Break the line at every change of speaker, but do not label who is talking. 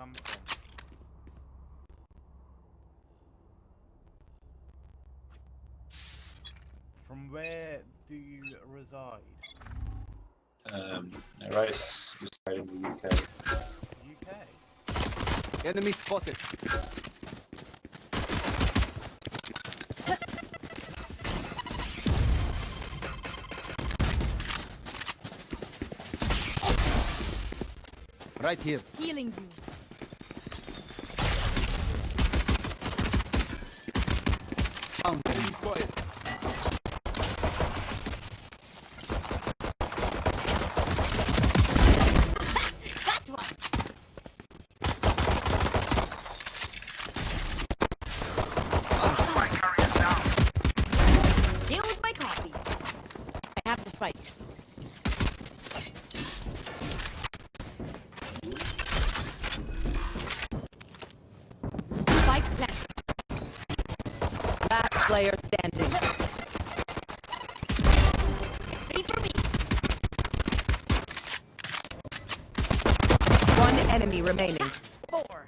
come from? From where do you reside?
Raze reside in the UK.
UK?
Enemy spotted. Right here.
Healing you.
Found enemy spotted.
Got one. Deal with my copy. I have the spike. Spike planted.
Last player standing.
Ready for me.
One enemy remaining.
4.